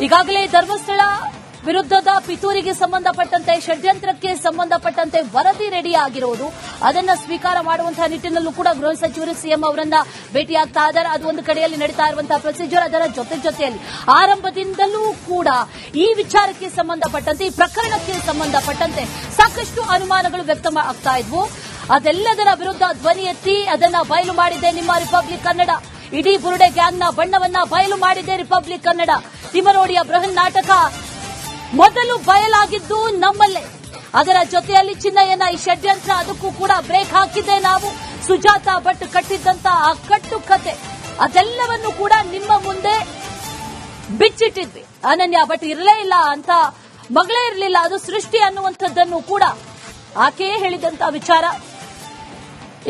ಈಗಾಗಲೇ ಧರ್ಮಸ್ಥಳ ವಿರುದ್ಧದ ಪಿತೂರಿಗೆ ಸಂಬಂಧಪಟ್ಟಂತೆ ಷಡ್ಯಂತ್ರಕ್ಕೆ ಸಂಬಂಧಪಟ್ಟಂತೆ ವರದಿ ರೆಡಿ ಆಗಿರುವುದು ಅದನ್ನ ಸ್ವೀಕಾರ ಮಾಡುವಂತಹ ನಿಟ್ಟಿನಲ್ಲೂ ಕೂಡ ಗೃಹ ಸಚಿವರು ಸಿಎಂ ಅವರನ್ನ ಭೇಟಿಯಾಗ್ತಾ ಇದ್ದಾರೆ. ಅದು ಒಂದು ಕಡೆಯಲ್ಲಿ ನಡೀತಾ ಇರುವಂತಹ ಪ್ರೊಸೀಜರ್. ಅದರ ಜೊತೆಯಲ್ಲಿ ಆರಂಭದಿಂದಲೂ ಕೂಡ ಈ ವಿಚಾರಕ್ಕೆ ಸಂಬಂಧಪಟ್ಟಂತೆ, ಈ ಪ್ರಕರಣಕ್ಕೆ ಸಂಬಂಧಪಟ್ಟಂತೆ ಸಾಕಷ್ಟು ಅನುಮಾನಗಳು ವ್ಯಕ್ತವಾಗ್ತಾ ಇದ್ವು. ಅದೆಲ್ಲದರ ವಿರುದ್ಧ ಧ್ವನಿ ಎತ್ತಿ ಅದನ್ನ ಬಯಲು ಮಾಡಿದೆ ನಿಮ್ಮ ರಿಪಬ್ಲಿಕ್ ಕನ್ನಡ. ಇಡೀ ಬುರುಡೆ ಗ್ಯಾಂಗ್ನ ಬಣ್ಣವನ್ನ ಬಯಲು ಮಾಡಿದೆ ರಿಪಬ್ಲಿಕ್ ಕನ್ನಡ. ತಿಮರೋಡಿಯ ಬೃಹನ್ ನಾಟಕ ಮೊದಲು ಬಯಲಾಗಿದ್ದು ನಮ್ಮಲ್ಲೇ. ಅದರ ಜೊತೆಯಲ್ಲಿ ಚಿನ್ನಯ್ಯನ ಈ ಷಡ್ಯಂತ್ರ, ಅದಕ್ಕೂ ಕೂಡ ಬ್ರೇಕ್ ಹಾಕಿದ್ದೆ ನಾವು. ಸುಜಾತಾ ಭಟ್ ಕಟ್ಟಿದ್ದಂತ ಆ ಕಟ್ಟುಕತೆ ಅದೆಲ್ಲವನ್ನು ಕೂಡ ನಿಮ್ಮ ಮುಂದೆ ಬಿಚ್ಚಿಟ್ಟಿದ್ವಿ. ಅನನ್ಯ ಭಟ್ ಇರಲೇ ಇಲ್ಲ ಅಂತ, ಮಗಳೇ ಇರಲಿಲ್ಲ, ಅದು ಸೃಷ್ಟಿ ಅನ್ನುವಂಥದ್ದನ್ನು ಕೂಡ ಆಕೆಯೇ ಹೇಳಿದಂತ ವಿಚಾರ.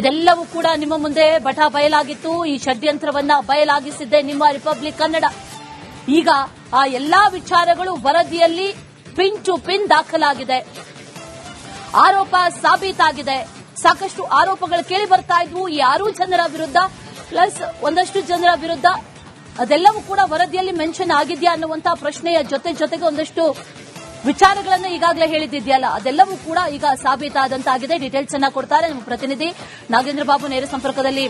ಇದೆಲ್ಲವೂ ಕೂಡ ನಿಮ್ಮ ಮುಂದೆ ಬಟ ಬಯಲಾಗಿತ್ತು. ಈ ಷಡ್ಯಂತ್ರವನ್ನ ಬಯಲಾಗಿಸಿದ್ದೆ ನಿಮ್ಮ ರಿಪಬ್ಲಿಕ್ ಕನ್ನಡ. ಈಗ ಆ ಎಲ್ಲಾ ವಿಚಾರಗಳು ವರದಿಯಲ್ಲಿ ಪಿನ್ ಟು ಪಿನ್ ದಾಖಲಾಗಿದೆ. ಆರೋಪ ಸಾಬೀತಾಗಿದೆ. ಸಾಕಷ್ಟು ಆರೋಪಗಳು ಕೇಳಿ ಬರ್ತಾ ಇದ್ವು 6 ಜನರ ವಿರುದ್ಧ ಪ್ಲಸ್ ಒಂದಷ್ಟು ಜನರ ವಿರುದ್ಧ. ಅದೆಲ್ಲವೂ ಕೂಡ ವರದಿಯಲ್ಲಿ ಮೆನ್ಷನ್ ಆಗಿದೆಯಾ ಅನ್ನುವಂತಹ ಪ್ರಶ್ನೆಯ ಜೊತೆಗೆ ಒಂದಷ್ಟು ವಿಚಾರಗಳನ್ನು ಈಗಾಗಲೇ ಹೇಳಿದ್ದಿದೆಯಲ್ಲ, ಅದೆಲ್ಲವೂ ಕೂಡ ಈಗ ಸಾಬೀತಾದಂತಾಗಿದೆ. ಡೀಟೇಲ್ಸ್ ಅನ್ನ ಕೊಡ್ತಾರೆ ನಮ್ಮ ಪ್ರತಿನಿಧಿ ನಾಗೇಂದ್ರ ಬಾಬು. ನೇರ ಸಂಪರ್ಕದಲ್ಲಿ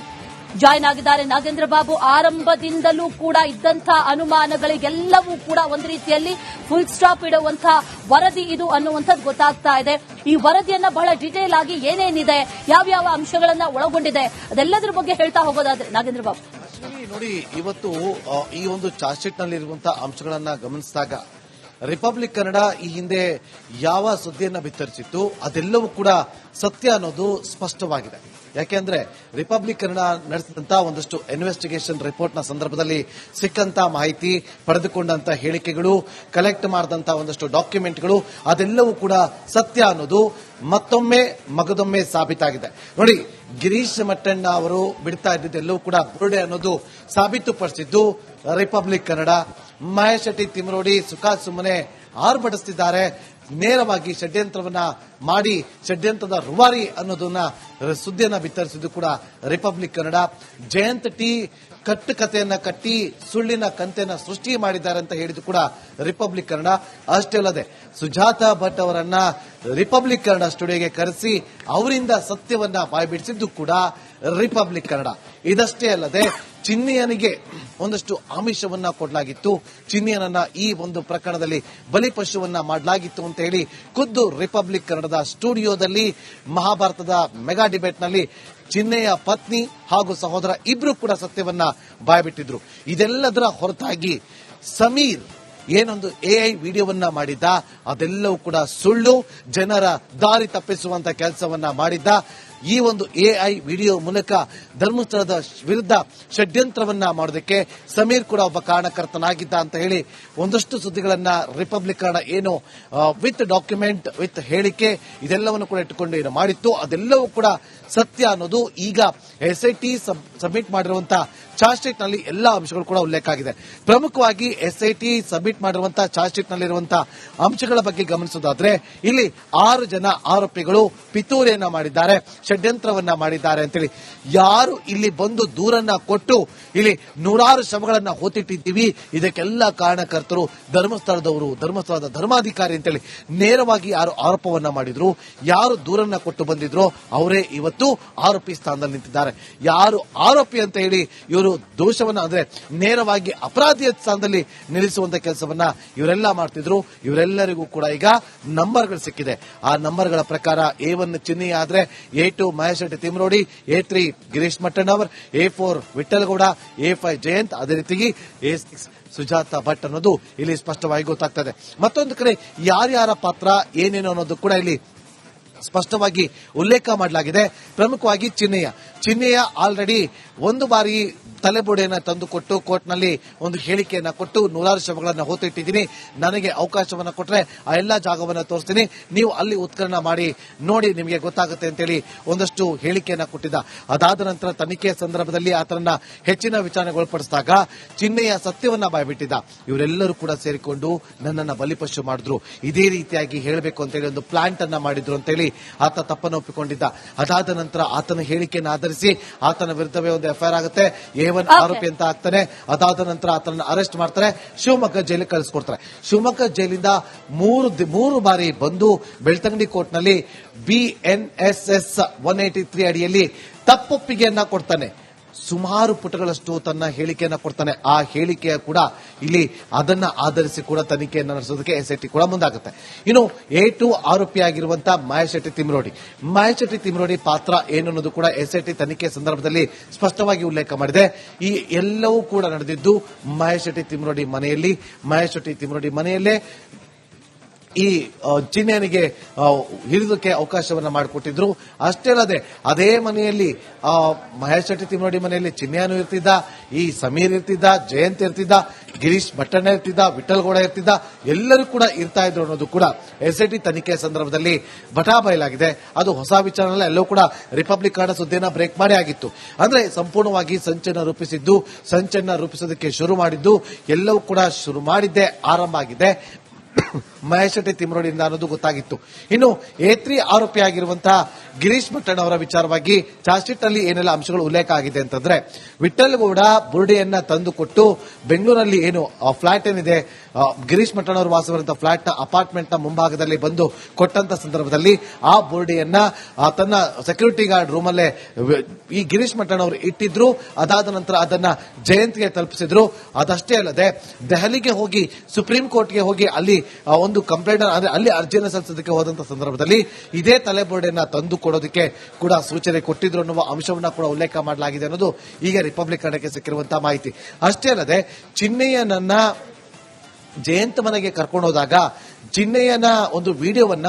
ಜಾಯ್ನ್ ಆಗಿದ್ದಾರೆ. ನಾಗೇಂದ್ರ ಬಾಬು, ಆರಂಭದಿಂದಲೂ ಕೂಡ ಇದ್ದಂತಹ ಅನುಮಾನಗಳಿಗೆಲ್ಲವೂ ಕೂಡ ಒಂದು ರೀತಿಯಲ್ಲಿ ಫುಲ್ ಸ್ಟಾಪ್ ಇಡುವಂತಹ ವರದಿ ಇದು ಅನ್ನುವಂಥದ್ದು ಗೊತ್ತಾಗ್ತಾ ಇದೆ. ಈ ವರದಿಯನ್ನ ಬಹಳ ಡೀಟೇಲ್ ಆಗಿ ಏನೇನಿದೆ, ಯಾವ್ಯಾವ ಅಂಶಗಳನ್ನ ಒಳಗೊಂಡಿದೆ, ಅದೆಲ್ಲದರ ಬಗ್ಗೆ ಹೇಳ್ತಾ ಹೋಗೋದಾದ್ರೆ ನಾಗೇಂದ್ರ ಬಾಬು. ನೋಡಿ, ಇವತ್ತು ಈ ಒಂದು ಚಾರ್ಜ್ ಶೀಟ್ ನಲ್ಲಿರುವಂತಹ ಅಂಶಗಳನ್ನ ಗಮನಿಸಿದಾಗ ರಿಪಬ್ಲಿಕ್ ಕನ್ನಡ ಈ ಹಿಂದೆ ಯಾವ ಸುದ್ದಿಯನ್ನ ಬಿತ್ತರಿಸಿತ್ತು ಅದೆಲ್ಲವೂ ಕೂಡ ಸತ್ಯ ಅನ್ನೋದು ಸ್ಪಷ್ಟವಾಗಿದೆ. ಯಾಕೆಂದ್ರೆ ರಿಪಬ್ಲಿಕ್ ಕನ್ನಡ ನಡೆಸಿದಂತಹ ಒಂದಷ್ಟು ಇನ್ವೆಸ್ಟಿಗೇಷನ್ ರಿಪೋರ್ಟ್ನ ಸಂದರ್ಭದಲ್ಲಿ ಸಿಕ್ಕಂತ ಮಾಹಿತಿ, ಪಡೆದುಕೊಂಡಂತ ಹೇಳಿಕೆಗಳು, ಕಲೆಕ್ಟ್ ಮಾಡಿದಂತಹ ಒಂದಷ್ಟು ಡಾಕ್ಯುಮೆಂಟ್ಗಳು ಅದೆಲ್ಲವೂ ಕೂಡ ಸತ್ಯ ಅನ್ನೋದು ಮತ್ತೊಮ್ಮೆ ಮಗದೊಮ್ಮೆ ಸಾಬೀತಾಗಿದೆ. ನೋಡಿ, ಗಿರೀಶ್ ಮಟ್ಟಣ್ಣ ಅವರು ಬಿಡ್ತಾ ಇದ್ದಿದ್ದೆಲ್ಲವೂ ಕೂಡ ಬುರುಡೆ ಅನ್ನೋದು ಸಾಬೀತುಪಡಿಸಿದ್ದು ರಿಪಬ್ಲಿಕ್ ಕನ್ನಡ. ಮಹೇಶ್ ಶೆಟ್ಟಿ ತಿಮರೋಡಿ ಸುಮ್ಮನೆ ಆರ್ಭಟಿಸುತ್ತಿದ್ದಾರೆ. ನೇರವಾಗಿ ಷಡ್ಯಂತ್ರವನ್ನ ಮಾಡಿ ಷಡ್ಯಂತ್ರದ ರೂವಾರಿ ಅನ್ನೋದನ್ನ ಸುದ್ದಿಯನ್ನ ಬಿತ್ತರಿಸಿದ್ದು ಕೂಡ ರಿಪಬ್ಲಿಕ್ ಕನ್ನಡ. ಜಯಂತ್ ಟಿ ಕಟ್ಟುಕತೆಯನ್ನ ಕಟ್ಟಿ ಸುಳ್ಳಿನ ಕಂತೆಯನ್ನ ಸೃಷ್ಟಿ ಮಾಡಿದ್ದಾರೆ ಅಂತ ಹೇಳಿದ್ದು ಕೂಡ ರಿಪಬ್ಲಿಕ್ ಕನ್ನಡ. ಅಷ್ಟೇ ಅಲ್ಲದೆ ಸುಜಾತಾ ಭಟ್ ಅವರನ್ನ ರಿಪಬ್ಲಿಕ್ ಕನ್ನಡ ಸ್ಟುಡಿಯೋಗೆ ಕರೆಸಿ ಅವರಿಂದ ಸತ್ಯವನ್ನ ಬಾಯ್ಬಿಡಿಸಿದ್ದು ಕೂಡ ರಿಪಬ್ಲಿಕ್ ಕನ್ನಡ. ಇದಷ್ಟೇ ಅಲ್ಲದೆ ಚಿನ್ನಯ್ಯನಿಗೆ ಒಂದಷ್ಟು ಆಮಿಷವನ್ನ ಕೊಡಲಾಗಿತ್ತು, ಚಿನ್ನಯ್ಯನನ್ನ ಈ ಒಂದು ಪ್ರಕರಣದಲ್ಲಿ ಬಲಿಪಶುವನ್ನ ಮಾಡಲಾಗಿತ್ತು ಅಂತ ಹೇಳಿ ಖುದ್ದು ರಿಪಬ್ಲಿಕ್ ಕನ್ನಡದ ಸ್ಟುಡಿಯೋದಲ್ಲಿ ಮಹಾಭಾರತದ ಮೆಗಾ ಡಿಬೇಟ್ನಲ್ಲಿ ಚಿನ್ನಯ್ಯ ಪತ್ನಿ ಹಾಗೂ ಸಹೋದರ ಇಬ್ರು ಕೂಡ ಸತ್ಯವನ್ನ ಬಾಯ್ಬಿಟ್ಟಿದ್ರು. ಇದೆಲ್ಲದರ ಹೊರತಾಗಿ ಸಮೀರ್ ಏನೊಂದು ಎಐ ವಿಡಿಯೋವನ್ನ ಮಾಡಿದ್ದ ಅದೆಲ್ಲವೂ ಕೂಡ ಸುಳ್ಳು, ಜನರ ದಾರಿ ತಪ್ಪಿಸುವಂತ ಕೆಲಸವನ್ನ ಮಾಡಿದ್ದ. ಈ ಒಂದು ಎಐ ವಿಡಿಯೋ ಮೂಲಕ ಧರ್ಮಸ್ಥಳದ ವಿರುದ್ಧ ಷಡ್ಯಂತ್ರವನ್ನ ಮಾಡೋದಕ್ಕೆ ಸಮೀರ್ ಕೂಡ ಒಬ್ಬ ಕಾರಣಕರ್ತನಾಗಿದ್ದ ಅಂತ ಹೇಳಿ ಒಂದಷ್ಟು ಸುದ್ದಿಗಳನ್ನ ರಿಪಬ್ಲಿಕ್ ಕನ್ನಡ ಏನು ವಿತ್ ಡಾಕ್ಯುಮೆಂಟ್ ವಿತ್ ಹೇಳಿಕೆ ಇದೆಲ್ಲವನ್ನು ಕೂಡ ಇಟ್ಟುಕೊಂಡು ಏನು ಮಾಡಿತ್ತು ಅದೆಲ್ಲವೂ ಕೂಡ ಸತ್ಯ ಅನ್ನೋದು ಈಗ ಎಸ್ಐಟಿ ಸಬ್ಮಿಟ್ ಮಾಡಿರುವಂತಹ ಚಾರ್ಜ್ ಶೀಟ್ ನಲ್ಲಿ ಎಲ್ಲಾ ಅಂಶಗಳು ಕೂಡ ಉಲ್ಲೇಖ ಆಗಿದೆ. ಪ್ರಮುಖವಾಗಿ ಎಸ್ಐಟಿ ಸಬ್ಮಿಟ್ ಮಾಡಿರುವಂತಹ ಚಾರ್ಜ್ ಶೀಟ್ ನಲ್ಲಿರುವಂತಹ ಅಂಶಗಳ ಬಗ್ಗೆ ಗಮನಿಸೋದಾದ್ರೆ ಇಲ್ಲಿ 6 ಜನ ಆರೋಪಿಗಳು ಪಿತೂರಿಯನ್ನ ಮಾಡಿದ್ದಾರೆ, ಷಡ್ಯಂತ್ರವನ್ನ ಮಾಡಿದ್ದಾರೆ ಅಂತೇಳಿ ಯಾರು ಇಲ್ಲಿ ಬಂದು ದೂರನ್ನ ಕೊಟ್ಟು ಇಲ್ಲಿ 100 ಶವಗಳನ್ನ ಹೊತ್ತಿಟ್ಟಿದ್ದೀವಿ, ಇದಕ್ಕೆಲ್ಲ ಕಾರಣಕರ್ತರು ಧರ್ಮಸ್ಥಳದವರು, ಧರ್ಮಸ್ಥಳದ ಧರ್ಮಾಧಿಕಾರಿ ಅಂತೇಳಿ ನೇರವಾಗಿ ಯಾರು ಆರೋಪವನ್ನ ಮಾಡಿದ್ರು, ಯಾರು ದೂರನ್ನ ಕೊಟ್ಟು ಬಂದಿದ್ರು ಅವರೇ ಇವತ್ತು ಆರೋಪಿ ಸ್ಥಾನದಲ್ಲಿ ನಿಂತಿದ್ದಾರೆ. ಯಾರು ಆರೋಪಿ ಅಂತ ಹೇಳಿ ಇವರು ದೋಷವನ್ನ ಅಂದ್ರೆ ನೇರವಾಗಿ ಅಪರಾಧಿಯ ಸ್ಥಾನದಲ್ಲಿ ನಿಲ್ಲಿಸುವಂತ ಕೆಲಸವನ್ನ ಇವರೆಲ್ಲ ಮಾಡ್ತಿದ್ರು. ಇವರೆಲ್ಲರಿಗೂ ಕೂಡ ಈಗ ನಂಬರ್ಗಳು ಸಿಕ್ಕಿದೆ. ಆ ನಂಬರ್ಗಳ ಪ್ರಕಾರ A1 ಚಿನ್ನಯ್ಯ ಆದ್ರೆ A2 Mahesh Shetty Thimarodi, A3 Girish Mattannavar, A4 ವಿಠ್ಠಲಗೌಡ, A5 Jayant, ಅದೇ ರೀತಿಯಾಗಿ A6 ಸುಜಾತಾ ಭಟ್ ಅನ್ನೋದು ಇಲ್ಲಿ ಸ್ಪಷ್ಟವಾಗಿ ಗೊತ್ತಾಗ್ತದೆ. ಮತ್ತೊಂದು ಕಡೆ ಯಾರ್ಯಾರ ಪಾತ್ರ ಏನೇನು ಅನ್ನೋದು ಕೂಡ ಇಲ್ಲಿ ಸ್ಪಷ್ಟವಾಗಿ ಉಲ್ಲೇಖ ಮಾಡಲಾಗಿದೆ. ಪ್ರಮುಖವಾಗಿ ಚಿನ್ನಯ್ಯ ಆಲ್ರೆಡಿ ಒಂದು ಬಾರಿ ತಲೆಬುಡೆಯನ್ನ ತಂದುಕೊಟ್ಟು ಕೋರ್ಟ್ನಲ್ಲಿ ಒಂದು ಹೇಳಿಕೆಯನ್ನ ಕೊಟ್ಟು 100 ಶವಗಳನ್ನ ಹೊತ್ತಿಟ್ಟಿದ್ದೀನಿ, ನನಗೆ ಅವಕಾಶವನ್ನ ಕೊಟ್ಟರೆ ಆ ಎಲ್ಲಾ ಜಾಗವನ್ನ ತೋರಿಸ್ತೀನಿ, ನೀವು ಅಲ್ಲಿ ಉತ್ಖನನ ಮಾಡಿ ನೋಡಿ ನಿಮಗೆ ಗೊತ್ತಾಗುತ್ತೆ ಅಂತೇಳಿ ಒಂದಷ್ಟು ಹೇಳಿಕೆಯನ್ನ ಕೊಟ್ಟಿದ್ದ. ಅದಾದ ನಂತರ ತನಿಖೆಯ ಸಂದರ್ಭದಲ್ಲಿ ಆತನನ್ನ ಹೆಚ್ಚಿನ ವಿಚಾರಣೆಗೊಳಪಡಿಸಿದಾಗ ಚಿನ್ನಯ್ಯ ಸತ್ಯವನ್ನ ಬಾಯ್ಬಿಟ್ಟಿದ್ದ. ಇವರೆಲ್ಲರೂ ಕೂಡ ಸೇರಿಕೊಂಡು ನನ್ನನ್ನ ಬಲಿಪಶು ಮಾಡಿದ್ರು, ಇದೇ ರೀತಿಯಾಗಿ ಹೇಳಬೇಕು ಅಂತೇಳಿ ಒಂದು ಪ್ಲಾಂಟ್ ಅನ್ನ ಮಾಡಿದ್ರು ಅಂತೇಳಿ ಆತ ತಪ್ಪನ್ನು ಒಪ್ಪಿಕೊಂಡಿದ್ದ. ಅದಾದ ನಂತರ ಆತನ ಹೇಳಿಕೆಯನ್ನು ಆಧರಿಸಿ ಆಧರಿಸಿ ಆತನ ವಿರುದ್ಧವೇ ಒಂದು ಎಫ್ಐಆರ್ ಆಗುತ್ತೆ. A1 ಆರೋಪಿ ಅಂತ ಆಗ್ತಾನೆ. ಅದಾದ ನಂತರ ಆತನನ್ನು ಅರೆಸ್ಟ್ ಮಾಡ್ತಾರೆ, ಶಿವಮೊಗ್ಗ ಜೈಲಿಗೆ ಕಳಿಸ್ಕೊಡ್ತಾರೆ. ಶಿವಮೊಗ್ಗ ಜೈಲಿಂದ ಮೂರು ಬಾರಿ ಬಂದು ಬೆಳ್ತಂಗಡಿ ಕೋರ್ಟ್ನಲ್ಲಿ BNSS 183 ಅಡಿಯಲ್ಲಿ ತಪ್ಪೊಪ್ಪಿಗೆಯನ್ನ ಕೊಡ್ತಾನೆ. ಸುಮಾರು ಪುಟಗಳಷ್ಟು ತನ್ನ ಹೇಳಿಕೆಯನ್ನ ಕೊಡ್ತಾನೆ. ಆ ಹೇಳಿಕೆಯ ಕೂಡ ಇಲ್ಲಿ ಅದನ್ನ ಆಧರಿಸಿ ಕೂಡ ತನಿಖೆಯನ್ನು ನಡೆಸೋದಕ್ಕೆ SIT ಕೂಡ ಮುಂದಾಗುತ್ತೆ. ಇನ್ನು A2 ಆರೋಪಿಯಾಗಿರುವಂತಹ ಮಹೇಶ್ ತಿಮ್ರೋಡಿ ಪಾತ್ರ ಏನು ಅನ್ನೋದು ಕೂಡ SIT ತನಿಖೆ ಸಂದರ್ಭದಲ್ಲಿ ಸ್ಪಷ್ಟವಾಗಿ ಉಲ್ಲೇಖ ಮಾಡಿದೆ. ಈ ಎಲ್ಲವೂ ಕೂಡ ನಡೆದಿದ್ದು ಮಹೇಶ್ ತಿಮ್ರೋಡಿ ಮನೆಯಲ್ಲೇ ಈ ಚಿನ್ನನಿಗೆ ಹಿಡಿದಕ್ಕೆ ಅವಕಾಶವನ್ನ ಮಾಡಿಕೊಟ್ಟಿದ್ರು. ಅಷ್ಟೇ ಅಲ್ಲದೆ ಅದೇ ಮನೆಯಲ್ಲಿ ಮಹೇಶ್ ತಿಮ್ರೋಡಿ ಮನೆಯಲ್ಲಿ ಚಿನ್ನಯ್ಯನು ಇರ್ತಿದ್ದ, ಈ ಸಮೀರ್ ಇರ್ತಿದ್ದ, ಜಯಂತ್ ಇರ್ತಿದ್ದ, ಗಿರೀಶ್ ಭಟ್ಟಣ್ಣ ಇರ್ತಿದ್ದ, ವಿಠಲ್ಗೌಡ ಇರ್ತಿದ್ದ, ಎಲ್ಲರೂ ಕೂಡ ಇರ್ತಾ ಇದ್ರು ಅನ್ನೋದು ಕೂಡ SIT ತನಿಖೆ ಸಂದರ್ಭದಲ್ಲಿ ಬಯಲಾಗಿದೆ. ಅದು ಹೊಸ ವಿಚಾರ ಅಲ್ಲ, ಎಲ್ಲವೂ ಕೂಡ ರಿಪಬ್ಲಿಕ್ ಕನ್ನಡ ಸುದ್ದಿಯನ್ನ ಬ್ರೇಕ್ ಮಾಡಿ ಆಗಿತ್ತು. ಅಂದ್ರೆ ಸಂಪೂರ್ಣವಾಗಿ ಸಂಚನ್ನ ರೂಪಿಸೋದಕ್ಕೆ ಶುರು ಮಾಡಿದ್ದು ಎಲ್ಲವೂ ಕೂಡ ಶುರು ಮಾಡಿದ್ದೆ ಆರಂಭ ಆಗಿದೆ ಮಹೇಶ್ ತಿಮ್ರೋಡಿಯಿಂದ ಅನ್ನೋದು ಗೊತ್ತಾಗಿತ್ತು. ಇನ್ನು A3 ಆರೋಪಿಯಾಗಿರುವಂತಹ ಗಿರೀಶ್ ಭಟ್ಟಣ್ಣ ಅವರ ವಿಚಾರವಾಗಿ ಚಾರ್ಜ್ ಶೀಟ್ ನಲ್ಲಿ ಏನೆಲ್ಲ ಅಂಶಗಳು ಉಲ್ಲೇಖ ಆಗಿದೆ ಅಂತಂದ್ರೆ, ವಿಠಲ್ಗೌಡ ಬುರುಡೆಯನ್ನ ತಂದುಕೊಟ್ಟು ಬೆಂಗಳೂರಲ್ಲಿ ಏನು ಫ್ಲಾಟ್ ಏನಿದೆ, ಗಿರೀಶ್ ಭಟ್ಟಣ್ಣ ಅವರು ವಾಸವಿರುವಂತಹ ಫ್ಲಾಟ್ ನ ಅಪಾರ್ಟ್ಮೆಂಟ್ ನ ಮುಂಭಾಗದಲ್ಲಿ ಬಂದು ಕೊಟ್ಟಂತ ಸಂದರ್ಭದಲ್ಲಿ ಆ ಬುರುಡೆಯನ್ನ ತನ್ನ ಸೆಕ್ಯೂರಿಟಿ ಗಾರ್ಡ್ ರೂಮ್ ಅಲ್ಲೇ ಈ ಗಿರೀಶ್ ಭಟ್ಟಣ್ಣ ಅವರು ಇಟ್ಟಿದ್ರು. ಅದಾದ ನಂತರ ಅದನ್ನ ಜಯಂತ್ಗೆ ತಲುಪಿಸಿದ್ರು. ಅದಷ್ಟೇ ಅಲ್ಲದೆ ದೆಹಲಿಗೆ ಹೋಗಿ ಸುಪ್ರೀಂ ಕೋರ್ಟ್ಗೆ ಹೋಗಿ ಅಲ್ಲಿ ಒಂದು ಕಂಪ್ಲೇಂಟ್ ಅಂದ್ರೆ ಅಲ್ಲಿ ಅರ್ಜಿಯನ್ನು ಸಲ್ಲಿಸೋದಕ್ಕೆ ಹೋದಂತ ಸಂದರ್ಭದಲ್ಲಿ ಇದೇ ತಲೆಬೋರ್ಡನ್ನ ತಂದು ಕೊಡೋದಕ್ಕೆ ಕೂಡ ಸೂಚನೆ ಕೊಟ್ಟಿದ್ರು ಅನ್ನುವ ಅಂಶವನ್ನ ಕೂಡ ಉಲ್ಲೇಖ ಮಾಡಲಾಗಿದೆ ಅನ್ನೋದು ಈಗ ರಿಪಬ್ಲಿಕ್ ಕನ್ನಡಕ್ಕೆ ಸಿಕ್ಕಿರುವಂತಹ ಮಾಹಿತಿ. ಅಷ್ಟೇ ಅಲ್ಲದೆ ಚಿನ್ನಯ್ಯನನ್ನ ಜಯಂತ್ ಮನೆಗೆ ಕರ್ಕೊಂಡು ಹೋದಾಗ ಚಿನ್ನಯ್ಯನ ಒಂದು ವಿಡಿಯೋವನ್ನ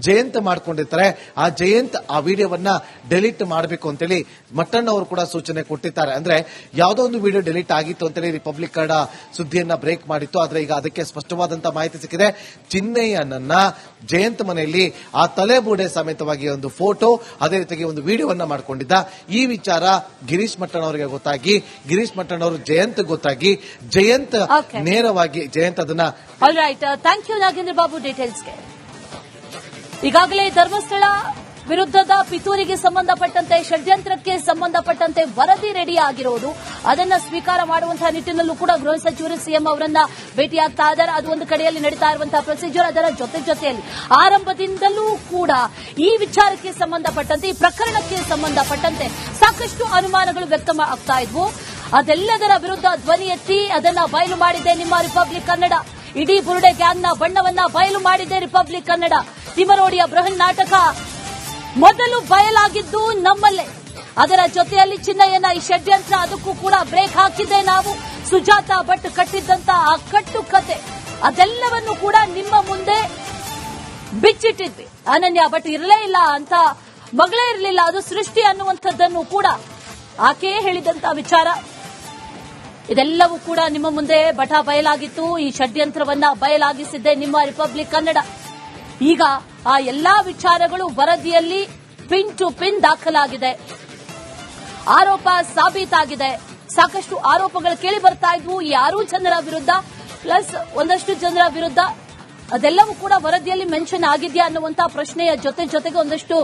ಜಯಂತ್ ಮಾಡ್ಕೊಂಡಿರ್ತಾರೆ. ಆ ಜಯಂತ್ ಆ ವಿಡಿಯೋವನ್ನ ಡೆಲೀಟ್ ಮಾಡಬೇಕು ಅಂತೇಳಿ ಮಟ್ಟಣ್ಣ ಅವರು ಕೂಡ ಸೂಚನೆ ಕೊಟ್ಟಿದ್ದಾರೆ. ಅಂದ್ರೆ ಯಾವುದೋ ಒಂದು ವಿಡಿಯೋ ಡೆಲೀಟ್ ಆಗಿತ್ತು ಅಂತೇಳಿ ರಿಪಬ್ಲಿಕ್ ಕನ್ನಡ ಸುದ್ದಿಯನ್ನ ಬ್ರೇಕ್ ಮಾಡಿತ್ತು. ಆದ್ರೆ ಈಗ ಅದಕ್ಕೆ ಸ್ಪಷ್ಟವಾದಂತಹ ಮಾಹಿತಿ ಸಿಕ್ಕಿದೆ. ಚಿನ್ನಯ್ಯನನ್ನ ಜಯಂತ್ ಮನೆಯಲ್ಲಿ ಆ ತಲೆಬೂಡೆ ಸಮೇತವಾಗಿ ಒಂದು ಫೋಟೋ, ಅದೇ ರೀತಿಯಾಗಿ ಒಂದು ವಿಡಿಯೋವನ್ನ ಮಾಡ್ಕೊಂಡಿದ್ದ. ಈ ವಿಚಾರ ಗಿರೀಶ್ ಮಟ್ಟಣ್ಣ ಅವರಿಗೆ ಗೊತ್ತಾಗಿ, ಗಿರೀಶ್ ಮಟ್ಟಣ್ಣ ಅವರು ಜಯಂತ್ ಗೊತ್ತಾಗಿ, ಜಯಂತ್ ನೇರವಾಗಿ ಜಯಂತ್ ಅದನ್ನ ಥ್ಯಾಂಕ್ ಯು ನಾಗೇಂದ್ರ ಬಾಬು ಡೀಟೇಲ್ಸ್ಗೆ. ಈಗಾಗಲೇ ಧರ್ಮಸ್ಥಳ ವಿರುದ್ಧದ ಪಿತೂರಿಗೆ ಸಂಬಂಧಪಟ್ಟಂತೆ, ಷಡ್ಯಂತ್ರಕ್ಕೆ ಸಂಬಂಧಪಟ್ಟಂತೆ ವರದಿ ರೆಡಿ ಆಗಿರೋದು, ಅದನ್ನ ಸ್ವೀಕಾರ ಮಾಡುವಂತಹ ನಿಟ್ಟಿನಲ್ಲೂ ಕೂಡ ಗೃಹ ಸಚಿವರು ಸಿಎಂ ಅವರನ್ನ ಭೇಟಿಯಾಗ್ತಾ ಇದ್ದಾರೆ. ಅದು ಒಂದು ಕಡೆಯಲ್ಲಿ ನಡೀತಾ ಇರುವಂತಹ ಪ್ರೊಸೀಜರ್. ಅದರ ಜೊತೆಯಲ್ಲಿ ಆರಂಭದಿಂದಲೂ ಕೂಡ ಈ ವಿಚಾರಕ್ಕೆ ಸಂಬಂಧಪಟ್ಟಂತೆ, ಈ ಪ್ರಕರಣಕ್ಕೆ ಸಂಬಂಧಪಟ್ಟಂತೆ ಸಾಕಷ್ಟು ಅನುಮಾನಗಳು ವ್ಯಕ್ತ ಆಗ್ತಾ ಇದ್ವು. ಅದೆಲ್ಲದರ ವಿರುದ್ಧ ಧ್ವನಿ ಎತ್ತಿ ಅದನ್ನ ಬಯಲು ಮಾಡಿದೆ ನಿಮ್ಮ ರಿಪಬ್ಲಿಕ್ ಕನ್ನಡ. ಇಡೀ ಬುರುಡೆ ಗ್ಯಾಂಗ್ನ ಬಣ್ಣವನ್ನ ಬಯಲು ಮಾಡಿದೆ ರಿಪಬ್ಲಿಕ್ ಕನ್ನಡ. ತಿಮರೋಡಿಯ ಬೃಹನ್ ನಾಟಕ ಮೊದಲು ಬಯಲಾಗಿದ್ದು ನಮ್ಮಲ್ಲೇ. ಅದರ ಜೊತೆಯಲ್ಲಿ ಚಿನ್ನಯ್ಯನ ಈ ಷಡ್ಯಂತ್ರ, ಅದಕ್ಕೂ ಕೂಡ ಬ್ರೇಕ್ ಹಾಕಿದ್ದೆ ನಾವು. ಸುಜಾತ ಭಟ್ ಕಟ್ಟಿದ್ದಂತ ಆ ಕಟ್ಟು ಕತೆ ಅದೆಲ್ಲವನ್ನು ಕೂಡ ನಿಮ್ಮ ಮುಂದೆ ಬಿಚ್ಚಿಟ್ಟಿದ್ವಿ. ಅನನ್ಯ ಭಟ್ ಇರಲೇ ಇಲ್ಲ ಅಂತ, ಮಗಳೇ ಇರಲಿಲ್ಲ, ಅದು ಸೃಷ್ಟಿ ಅನ್ನುವಂಥದ್ದನ್ನು ಕೂಡ ಆಕೆಯೇ ಹೇಳಿದಂತ ವಿಚಾರ. ಇದೆಲ್ಲವೂ ಕೂಡ ನಿಮ್ಮ ಮುಂದೆ ಬಯಲಾಗಿತ್ತು. ಈ ಷಡ್ಯಂತ್ರವನ್ನ ಬಯಲಾಗಿಸಿದ್ದೆ ನಿಮ್ಮ ರಿಪಬ್ಲಿಕ್ ಕನ್ನಡ. ಈಗ ಆ ಎಲ್ಲಾ ವಿಚಾರಗಳು ವರದಿಯಲ್ಲಿ ಪಿನ್ ಟು ಪಿನ್ ದಾಖಲಾಗಿದೆ. ಆರೋಪ ಸಾಬೀತಾಗಿದೆ. ಸಾಕಷ್ಟು ಆರೋಪಗಳು ಕೇಳಿ ಬರ್ತಾ ಇದ್ವು ಈ 6 ಜನರ ವಿರುದ್ಧ, ಪ್ಲಸ್ ಒಂದಷ್ಟು ಜನರ ವಿರುದ್ಧ. ಅದೆಲ್ಲವೂ ಕೂಡ ವರದಿಯಲ್ಲಿ ಮೆನ್ಷನ್ ಆಗಿದೆಯಾ ಅನ್ನುವಂತ ಪ್ರಶ್ನೆಯ ಜೊತೆಗೆ ಒಂದಷ್ಟು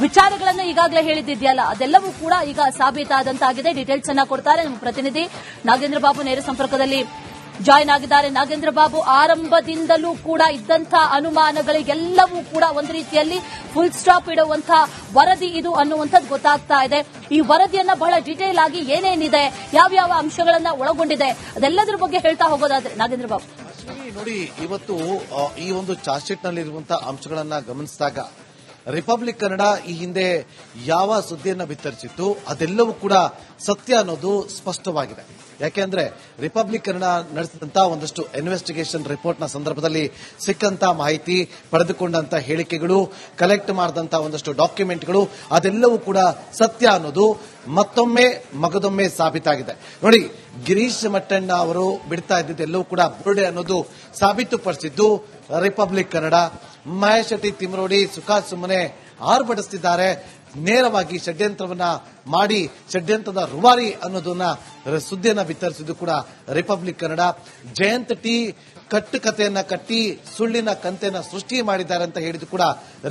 ವಿಚಾರಗಳನ್ನ ಈಗಾಗಲೇ ಹೇಳಿದ್ದಿದೆಯಲ್ಲ, ಅದೆಲ್ಲವೂ ಕೂಡ ಈಗ ಸಾಬೀತಾದಂತಾಗಿದೆ. ಡೀಟೇಲ್ಸ್ ಅನ್ನ ಕೊಡ್ತಾರೆ ನಮ್ಮ ಪ್ರತಿನಿಧಿ ನಾಗೇಂದ್ರ ಬಾಬು, ನೇರ ಸಂಪರ್ಕದಲ್ಲಿ ಜಾಯಿನ್ ಆಗಿದ್ದಾರೆ. ನಾಗೇಂದ್ರ ಬಾಬು, ಆರಂಭದಿಂದಲೂ ಕೂಡ ಇದ್ದಂತಹ ಅನುಮಾನಗಳಿಗೆಲ್ಲವೂ ಕೂಡ ಒಂದು ರೀತಿಯಲ್ಲಿ ಫುಲ್ ಸ್ಟಾಪ್ ಇಡುವಂತಹ ವರದಿ ಇದು ಅನ್ನುವಂಥದ್ದು ಗೊತ್ತಾಗ್ತಾ ಇದೆ. ಈ ವರದಿಯನ್ನ ಬಹಳ ಡೀಟೇಲ್ ಆಗಿ ಏನೇನಿದೆ, ಯಾವ್ಯಾವ ಅಂಶಗಳನ್ನ ಒಳಗೊಂಡಿದೆ, ಅದೆಲ್ಲದರ ಬಗ್ಗೆ ಹೇಳ್ತಾ ಹೋಗೋದಾದ್ರೆ ನಾಗೇಂದ್ರ ಬಾಬು. ನೋಡಿ, ಇವತ್ತು ಈ ಒಂದು ಚಾರ್ಜ್ ಶೀಟ್ ನಲ್ಲಿರುವಂತಹ ಅಂಶಗಳನ್ನ ಗಮನಿಸಿದಾಗ ರಿಪಬ್ಲಿಕ್ ಕನ್ನಡ ಈ ಹಿಂದೆ ಯಾವ ಸುದ್ದಿಯನ್ನ ಬಿತ್ತರಿಸಿತ್ತು ಅದೆಲ್ಲವೂ ಕೂಡ ಸತ್ಯ ಅನ್ನೋದು ಸ್ಪಷ್ಟವಾಗಿದೆ. ಯಾಕೆಂದ್ರೆ ರಿಪಬ್ಲಿಕ್ ಕನ್ನಡ ನಡೆಸಿದಂತಹ ಒಂದಷ್ಟು ಇನ್ವೆಸ್ಟಿಗೇಷನ್ ರಿಪೋರ್ಟ್ ನ ಸಂದರ್ಭದಲ್ಲಿ ಸಿಕ್ಕಂತ ಮಾಹಿತಿ, ಪಡೆದುಕೊಂಡಂತ ಹೇಳಿಕೆಗಳು, ಕಲೆಕ್ಟ್ ಮಾಡಿದಂತಹ ಒಂದಷ್ಟು ಡಾಕ್ಯುಮೆಂಟ್ಗಳು ಅದೆಲ್ಲವೂ ಕೂಡ ಸತ್ಯ ಅನ್ನೋದು ಮಗದೊಮ್ಮೆ ಸಾಬೀತಾಗಿದೆ. ನೋಡಿ, ಗಿರೀಶ್ ಮಟ್ಟಣ್ಣ ಅವರು ಬಿಡ್ತಾ ಇದ್ದಿದ್ದೆಲ್ಲವೂ ಕೂಡ ಬುರುಡೆ ಅನ್ನೋದು ಸಾಬೀತುಪಡಿಸಿದ್ದು ರಿಪಬ್ಲಿಕ್ ಕನ್ನಡ. ಮಹೇಶ್ ತಿಮ್ರೋಡಿ ಸುಮ್ಮನೆ ಆರ್ಭಟಿಸುತ್ತಿದ್ದಾರೆ. ನೇರವಾಗಿ ಷಡ್ಯಂತ್ರವನ್ನ ಮಾಡಿ ಷಡ್ಯಂತ್ರದ ರುವಾರಿ ಅನ್ನೋದನ್ನ ಸುದ್ದಿಯನ್ನ ಬಿತ್ತರಿಸಿದ್ದು ಕೂಡ ರಿಪಬ್ಲಿಕ್ ಕನ್ನಡ. ಜಯಂತ್ ಟಿ ಕಟ್ಟುಕತೆಯನ್ನ ಕಟ್ಟಿ ಸುಳ್ಳಿನ ಕಂತೆಯನ್ನ ಸೃಷ್ಟಿ ಮಾಡಿದ್ದಾರೆ ಅಂತ ಹೇಳಿದ್ದು ಕೂಡ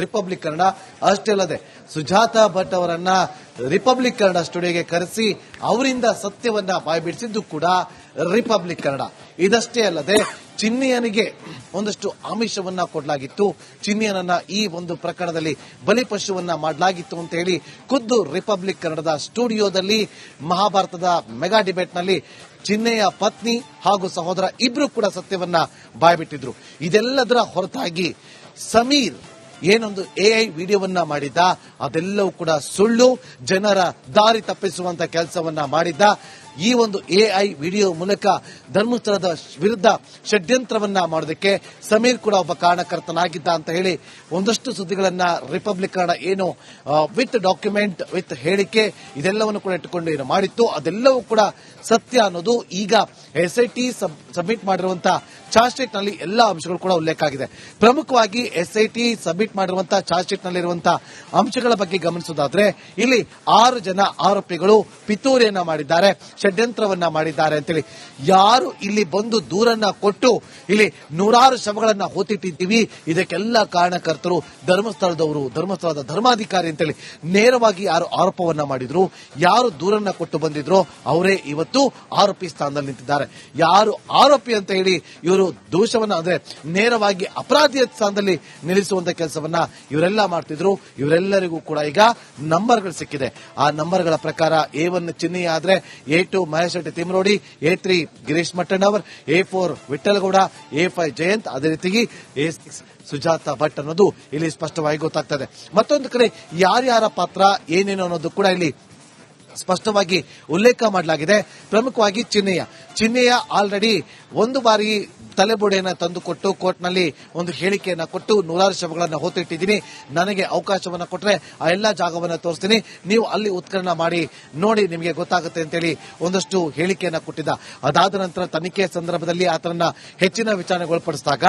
ರಿಪಬ್ಲಿಕ್ ಕನ್ನಡ. ಅಷ್ಟೇ ಅಲ್ಲದೆ ಸುಜಾತಾ ಭಟ್ ಅವರನ್ನ ರಿಪಬ್ಲಿಕ್ ಕನ್ನಡ ಸ್ಟುಡಿಯೋಗೆ ಕರೆಸಿ ಅವರಿಂದ ಸತ್ಯವನ್ನ ಬಾಯ್ಬಿಡಿಸಿದ್ದು ಕೂಡ ರಿಪಬ್ಲಿಕ್ ಕನ್ನಡ. ಇದಷ್ಟೇ ಅಲ್ಲದೆ ಚಿನ್ನಿಯನಿಗೆ ಒಂದಷ್ಟು ಆಮಿಷವನ್ನ ಕೊಡಲಾಗಿತ್ತು, ಚಿನ್ನಿಯನನ್ನ ಈ ಒಂದು ಪ್ರಕರಣದಲ್ಲಿ ಬಲಿಪಶುವನ್ನ ಮಾಡಲಾಗಿತ್ತು ಅಂತ ಹೇಳಿ ಖುದ್ದು ರಿಪಬ್ಲಿಕ್ ಕನ್ನಡದ ಸ್ಟುಡಿಯೋದಲ್ಲಿ ಮಹಾಭಾರತದ ಮೆಗಾ ಡಿಬೇಟ್ನಲ್ಲಿ ಚಿನ್ನೆಯ ಪತ್ನಿ ಹಾಗೂ ಸಹೋದರ ಇಬ್ರು ಕೂಡ ಸತ್ಯವನ್ನ ಬಾಯ್ಬಿಟ್ಟಿದ್ರು. ಇದೆಲ್ಲದರ ಹೊರತಾಗಿ ಸಮೀರ್ ಏನೊಂದು ಎಐ ವಿಡಿಯೋವನ್ನ ಮಾಡಿದ್ದ ಅದೆಲ್ಲವೂ ಕೂಡ ಸುಳ್ಳು, ಜನರ ದಾರಿ ತಪ್ಪಿಸುವಂತ ಕೆಲಸವನ್ನ ಮಾಡಿದ್ದ. ಈ ಒಂದು ಎಐ ವಿಡಿಯೋ ಮೂಲಕ ಧರ್ಮಸ್ಥಳದ ವಿರುದ್ಧ ಷಡ್ಯಂತ್ರವನ್ನ ಮಾಡೋದಕ್ಕೆ ಸಮೀರ್ ಕೂಡ ಒಬ್ಬ ಕಾರಣಕರ್ತನಾಗಿದ್ದ ಅಂತ ಹೇಳಿ ಒಂದಷ್ಟು ಸುದ್ದಿಗಳನ್ನ ರಿಪಬ್ಲಿಕ್ ಕನ್ನಡ ಏನು ವಿತ್ ಡಾಕ್ಯುಮೆಂಟ್ ವಿತ್ ಹೇಳಿಕೆ ಇದೆಲ್ಲವನ್ನು ಕೂಡ ಇಟ್ಟುಕೊಂಡು ಏನು ಮಾಡಿತ್ತು ಅದೆಲ್ಲವೂ ಕೂಡ ಸತ್ಯ ಅನ್ನೋದು ಈಗ ಎಸ್ಐಟಿ ಸಬ್ಮಿಟ್ ಮಾಡಿರುವಂತಹ ಚಾರ್ಜ್ ಶೀಟ್ ನಲ್ಲಿ ಎಲ್ಲಾ ಅಂಶಗಳು ಕೂಡ ಉಲ್ಲೇಖ ಆಗಿದೆ. ಪ್ರಮುಖವಾಗಿ ಎಸ್ಐಟಿ ಸಬ್ಮಿಟ್ ಮಾಡಿರುವಂತಹ ಚಾರ್ಜ್ ಶೀಟ್ ನಲ್ಲಿರುವಂತಹ ಅಂಶಗಳ ಬಗ್ಗೆ ಗಮನಿಸೋದಾದ್ರೆ ಇಲ್ಲಿ 6 ಜನ ಆರೋಪಿಗಳು ಪಿತೂರಿಯನ್ನ ಮಾಡಿದ್ದಾರೆ, ಷಡ್ಯಂತ್ರವನ್ನ ಮಾಡಿದ್ದಾರೆ ಅಂತೇಳಿ ಯಾರು ಇಲ್ಲಿ ಬಂದು ದೂರನ್ನ ಕೊಟ್ಟು ಇಲ್ಲಿ ನೂರಾರು ಶವಗಳನ್ನ ಹೊತ್ತಿಟ್ಟಿದ್ದೀವಿ ಇದಕ್ಕೆಲ್ಲ ಕಾರಣಕರ್ತರು ಧರ್ಮಸ್ಥಳದವರು, ಧರ್ಮಸ್ಥಳದ ಧರ್ಮಾಧಿಕಾರಿ ಅಂತೇಳಿ ನೇರವಾಗಿ ಯಾರು ಆರೋಪವನ್ನ ಮಾಡಿದ್ರು, ಯಾರು ದೂರನ್ನ ಕೊಟ್ಟು ಬಂದಿದ್ರು ಅವರೇ ಇವತ್ತು ಆರೋಪಿ ಸ್ಥಾನದಲ್ಲಿ ನಿಂತಿದ್ದಾರೆ. ಯಾರು ಆರೋಪಿ ಅಂತ ಹೇಳಿ ಇವರು ದೋಷವನ್ನ ಅಂದ್ರೆ ನೇರವಾಗಿ ಅಪರಾಧಿಯ ಸ್ಥಾನದಲ್ಲಿ ನಿಲ್ಲಿಸುವಂತ ಕೆಲಸವನ್ನ ಇವರೆಲ್ಲ ಮಾಡ್ತಿದ್ರು. ಇವರೆಲ್ಲರಿಗೂ ಕೂಡ ಈಗ ನಂಬರ್ಗಳು ಸಿಕ್ಕಿದೆ. ಆ ನಂಬರ್ಗಳ ಪ್ರಕಾರ A1 ಚಿನ್ನಿ ಆದ್ರೆ A2 Mahesh Shetty Timarodi, A3 Girish Mattannavar, A4 ವಿಠಲಗೌಡ, A5 Jayant, ಅದೇ ರೀತಿಯಾಗಿ A6 ಸುಜಾತಾ ಭಟ್ ಅನ್ನೋದು ಇಲ್ಲಿ ಸ್ಪಷ್ಟವಾಗಿ ಗೊತ್ತಾಗ್ತದೆ. ಮತ್ತೊಂದು ಕಡೆ ಯಾರ್ಯಾರ ಪಾತ್ರ ಏನೇನು ಅನ್ನೋದು ಕೂಡ ಇಲ್ಲಿ ಸ್ಪಷ್ಟವಾಗಿ ಉಲ್ಲೇಖ ಮಾಡಲಾಗಿದೆ. ಪ್ರಮುಖವಾಗಿ ಚಿನ್ನೆಯ ಆಲ್ರೆಡಿ ಒಂದು ಬಾರಿ ತಲೆಬುಡೆಯನ್ನ ತಂದುಕೊಟ್ಟು ಕೋರ್ಟ್ನಲ್ಲಿ ಒಂದು ಹೇಳಿಕೆಯನ್ನ ಕೊಟ್ಟು ನೂರಾರು ಶವಗಳನ್ನ ಹೊತ್ತಿಟ್ಟಿದ್ದೀನಿ, ನನಗೆ ಅವಕಾಶವನ್ನ ಕೊಟ್ಟರೆ ಆ ಎಲ್ಲಾ ಜಾಗವನ್ನ ತೋರಿಸ್ತೀನಿ, ನೀವು ಅಲ್ಲಿ ಉತ್ಖನನ ಮಾಡಿ ನೋಡಿ ನಿಮಗೆ ಗೊತ್ತಾಗುತ್ತೆ ಅಂತೇಳಿ ಒಂದಷ್ಟು ಹೇಳಿಕೆಯನ್ನ ಕೊಟ್ಟಿದ್ದ. ಅದಾದ ನಂತರ ತನಿಖೆ ಸಂದರ್ಭದಲ್ಲಿ ಆತನನ್ನ ಹೆಚ್ಚಿನ ವಿಚಾರಣೆಗೊಳಪಡಿಸಿದಾಗ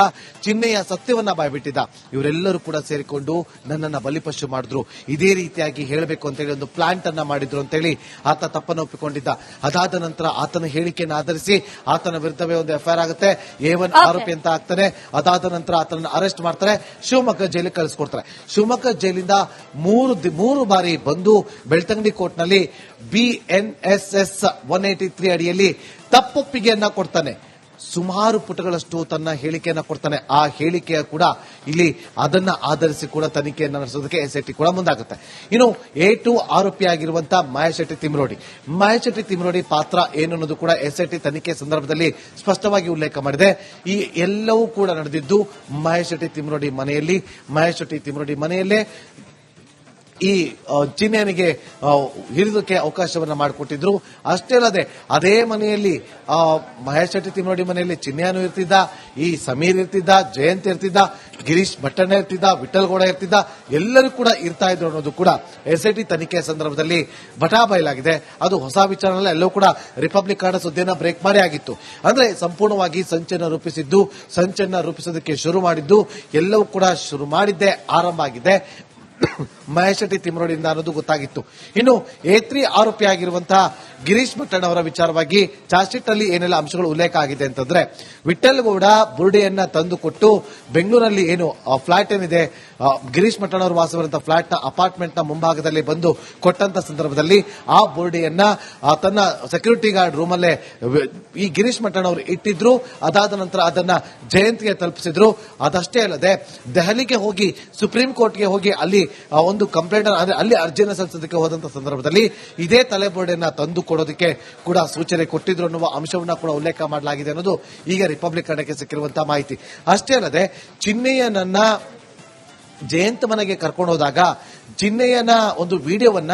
ಚಿನ್ನೆಯ ಸತ್ಯವನ್ನ ಬಾಯ್ಬಿಟ್ಟಿದ್ದ. ಇವರೆಲ್ಲರೂ ಕೂಡ ಸೇರಿಕೊಂಡು ನನ್ನನ್ನ ಬಲಿಪಶು ಮಾಡಿದ್ರು, ಇದೇ ರೀತಿಯಾಗಿ ಹೇಳಬೇಕು ಅಂತೇಳಿ ಒಂದು ಪ್ಲಾಂಟ್ ಅನ್ನ ಮಾಡಿದ್ರು ಅಂತೇಳಿ ಆತ ತಪ್ಪನ್ನು ಒಪ್ಪಿಕೊಂಡಿದ್ದ. ಅದಾದ ನಂತರ ಆತನ ಹೇಳಿಕೆಯನ್ನು ಆಧರಿಸಿ ಆತನ ವಿರುದ್ಧವೇ ಒಂದು ಎಫ್ಐಆರ್ ಆಗುತ್ತೆ, A1 ಆರೋಪಿ ಅಂತ ಆಗ್ತಾನೆ. ಅದಾದ ನಂತರ ಆತನನ್ನು ಅರೆಸ್ಟ್ ಮಾಡ್ತಾರೆ, ಶಿವಮೊಗ್ಗ ಜೈಲಿಗೆ ಕಳಿಸ್ಕೊಡ್ತಾರೆ. ಶಿವಮೊಗ್ಗ ಜೈಲಿಂದ ಮೂರು ಬಾರಿ ಬಂದು ಬೆಳ್ತಂಗಡಿ ಕೋರ್ಟ್ನಲ್ಲಿ BNSS 183 ಅಡಿಯಲ್ಲಿ ತಪ್ಪೊಪ್ಪಿಗೆಯನ್ನ ಕೊಡ್ತಾನೆ. ಸುಮಾರು ಪುಟಗಳಷ್ಟು ತನ್ನ ಹೇಳಿಕೆಯನ್ನ ಕೊಡ್ತಾನೆ. ಆ ಹೇಳಿಕೆಯ ಕೂಡ ಇಲ್ಲಿ ಅದನ್ನ ಆಧರಿಸಿ ಕೂಡ ತನಿಖೆಯನ್ನು ನಡೆಸೋದಕ್ಕೆ ಎಸ್ಐಟಿ ಕೂಡ ಮುಂದಾಗುತ್ತೆ. ಇನ್ನು A2 ಆರೋಪಿಯಾಗಿರುವಂತಹ ಮಹೇಶ್ ಶೆಟ್ಟಿ ತಿಮ್ರೋಡಿ ಪಾತ್ರ ಏನು ಅನ್ನೋದು ಕೂಡ ಎಸ್ಐಟಿ ತನಿಖೆ ಸಂದರ್ಭದಲ್ಲಿ ಸ್ಪಷ್ಟವಾಗಿ ಉಲ್ಲೇಖ ಮಾಡಿದೆ. ಈ ಎಲ್ಲವೂ ಕೂಡ ನಡೆದಿದ್ದು ಮಹೇಶ್ ಶೆಟ್ಟಿ ತಿಮ್ರೋಡಿ ಮನೆಯಲ್ಲೇ ಈ ಚಿನ್ನೆಯನಿಗೆ ಹಿಡಿದಕ್ಕೆ ಅವಕಾಶವನ್ನ ಮಾಡಿಕೊಟ್ಟಿದ್ರು. ಅಷ್ಟೇ ಅಲ್ಲದೆ ಅದೇ ಮನೆಯಲ್ಲಿ ಮಹೇಶ್ ಶೆಟ್ಟಿ ತಿಮ್ರೋಡಿ ಮನೆಯಲ್ಲಿ ಚಿನ್ನೆಯನು ಇರ್ತಿದ್ದ, ಈ ಸಮೀರ್ ಇರ್ತಿದ್ದ, ಜಯಂತ್ ಇರ್ತಿದ್ದ, ಗಿರೀಶ್ ಭಟ್ಟಣ್ಣ ಇರ್ತಿದ್ದ, ವಿಠಲಗೌಡ ಇರ್ತಿದ್ದ, ಎಲ್ಲರೂ ಕೂಡ ಇರ್ತಾ ಇದ್ರು ಅನ್ನೋದು ಕೂಡ ಎಸ್ಐಟಿ ತನಿಖೆ ಸಂದರ್ಭದಲ್ಲಿ ಬಟಾಬಯಲಾಗಿದೆ. ಅದು ಹೊಸ ವಿಚಾರ ಎಲ್ಲವೂ ಕೂಡ ರಿಪಬ್ಲಿಕ್ ಕನ್ನಡ ಸುದ್ದಿಯನ್ನ ಬ್ರೇಕ್ ಮಾಡಿ ಆಗಿತ್ತು. ಅಂದ್ರೆ ಸಂಪೂರ್ಣವಾಗಿ ಸಂಚನ್ನ ರೂಪಿಸೋದಕ್ಕೆ ಶುರು ಮಾಡಿದ್ದು ಎಲ್ಲವೂ ಕೂಡ ಶುರು ಮಾಡಿದ್ದೇ ಆರಂಭ ಆಗಿದೆ ಮಹೇಶ್ ಶೆಟ್ಟಿ ತಿಮ್ರೋಡಿಯಿಂದ ಅನ್ನೋದು ಗೊತ್ತಾಗಿತ್ತು. ಇನ್ನು A3 ಆರೋಪಿಯಾಗಿರುವಂತಹ ಗಿರೀಶ್ ಭಟ್ಟಣ್ಣ ಅವರ ವಿಚಾರವಾಗಿ ಚಾರ್ಜ್ ಶೀಟ್ ನಲ್ಲಿ ಏನೆಲ್ಲ ಅಂಶಗಳು ಉಲ್ಲೇಖ ಆಗಿದೆ ಅಂತಂದ್ರೆ ವಿಠಲಗೌಡ ಬುರುಡೆಯನ್ನ ತಂದು ಕೊಟ್ಟು ಬೆಂಗಳೂರಲ್ಲಿ ಏನು ಫ್ಲಾಟ್ ಏನಿದೆ ಗಿರೀಶ್ ಭಟ್ಟಣ್ಣ ಅವರು ವಾಸವಿರುವಂತಹ ಫ್ಲಾಟ್ ನ ಅಪಾರ್ಟ್ಮೆಂಟ್ ನ ಮುಂಭಾಗದಲ್ಲಿ ಬಂದು ಕೊಟ್ಟಂತ ಸಂದರ್ಭದಲ್ಲಿ ಆ ಬುರುಡೆಯನ್ನ ತನ್ನ ಸೆಕ್ಯೂರಿಟಿ ಗಾರ್ಡ್ ರೂಮಲ್ಲೇ ಈ ಗಿರೀಶ್ ಭಟ್ಟಣ್ಣ ಅವರು ಇಟ್ಟಿದ್ರು. ಅದಾದ ನಂತರ ಅದನ್ನ ಜಯಂತ್ಗೆ ತಲುಪಿಸಿದ್ರು. ಅದಷ್ಟೇ ಅಲ್ಲದೆ ದೆಹಲಿಗೆ ಹೋಗಿ ಸುಪ್ರೀಂ ಕೋರ್ಟ್ಗೆ ಹೋಗಿ ಅಲ್ಲಿ ಒಂದು ಕಂಪ್ಲೇಂಟ್ ಅಲ್ಲಿ ಅರ್ಜಿಯನ್ನು ಸಲ್ಲಿಸೋದಕ್ಕೆ ಹೋದಂತ ಸಂದರ್ಭದಲ್ಲಿ ಇದೇ ತಲೆಬೋರ್ಡನ್ನ ತಂದು ಕೊಡೋದಕ್ಕೆ ಕೂಡ ಸೂಚನೆ ಕೊಟ್ಟಿದ್ರು ಅನ್ನುವ ಅಂಶವನ್ನ ಕೂಡ ಉಲ್ಲೇಖ ಮಾಡಲಾಗಿದೆ ಅನ್ನೋದು ಈಗ ರಿಪಬ್ಲಿಕ್ ಕನ್ನಡಕ್ಕೆ ಸಿಕ್ಕಿರುವಂತಹ ಮಾಹಿತಿ. ಅಷ್ಟೇ ಅಲ್ಲದೆ ಚಿನ್ನೆಯನನ್ನ ಜಯಂತ್ ಮನೆಗೆ ಕರ್ಕೊಂಡು ಹೋದಾಗ ಚಿನ್ನೆಯನ ಒಂದು ವಿಡಿಯೋವನ್ನ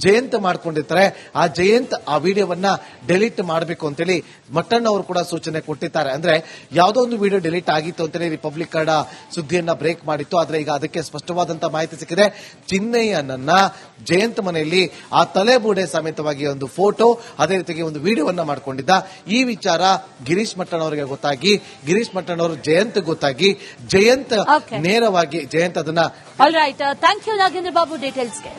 ಜಯಂತ್ ಮಾಡ್ಕೊಂಡಿರ್ತಾರೆ. ಆ ಜಯಂತ್ ಆ ವಿಡಿಯೋವನ್ನ ಡೆಲೀಟ್ ಮಾಡಬೇಕು ಅಂತೇಳಿ ಮಟ್ಟಣ್ಣ ಅವರು ಕೂಡ ಸೂಚನೆ ಕೊಟ್ಟಿದ್ದಾರೆ. ಅಂದ್ರೆ ಯಾವುದೋ ಒಂದು ವಿಡಿಯೋ ಡೆಲೀಟ್ ಆಗಿತ್ತು ಅಂತೇಳಿ ರಿಪಬ್ಲಿಕ್ ಕನ್ನಡ ಸುದ್ದಿಯನ್ನ ಬ್ರೇಕ್ ಮಾಡಿತ್ತು. ಆದ್ರೆ ಈಗ ಅದಕ್ಕೆ ಸ್ಪಷ್ಟವಾದಂತಹ ಮಾಹಿತಿ ಸಿಕ್ಕಿದೆ. ಚಿನ್ನೆಯನನ್ನ ಜಯಂತ್ ಮನೆಯಲ್ಲಿ ಆ ತಲೆಬೂಡೆ ಸಮೇತವಾಗಿ ಒಂದು ಫೋಟೋ ಅದೇ ರೀತಿಯಾಗಿ ಒಂದು ವಿಡಿಯೋವನ್ನ ಮಾಡ್ಕೊಂಡಿದ್ದ. ಈ ವಿಚಾರ ಗಿರೀಶ್ ಮಟ್ಟಣ್ಣ ಅವರಿಗೆ ಗೊತ್ತಾಗಿ ಗಿರೀಶ್ ಮಟ್ಟಣ್ಣ ಅವರು ಜಯಂತ್ ಗೊತ್ತಾಗಿ ಜಯಂತ್ ನೇರವಾಗಿ ಜಯಂತ್ ಅದನ್ನ all right, thank you Nagendra Babu ಡೀಟೇಲ್ಸ್ಗೆ.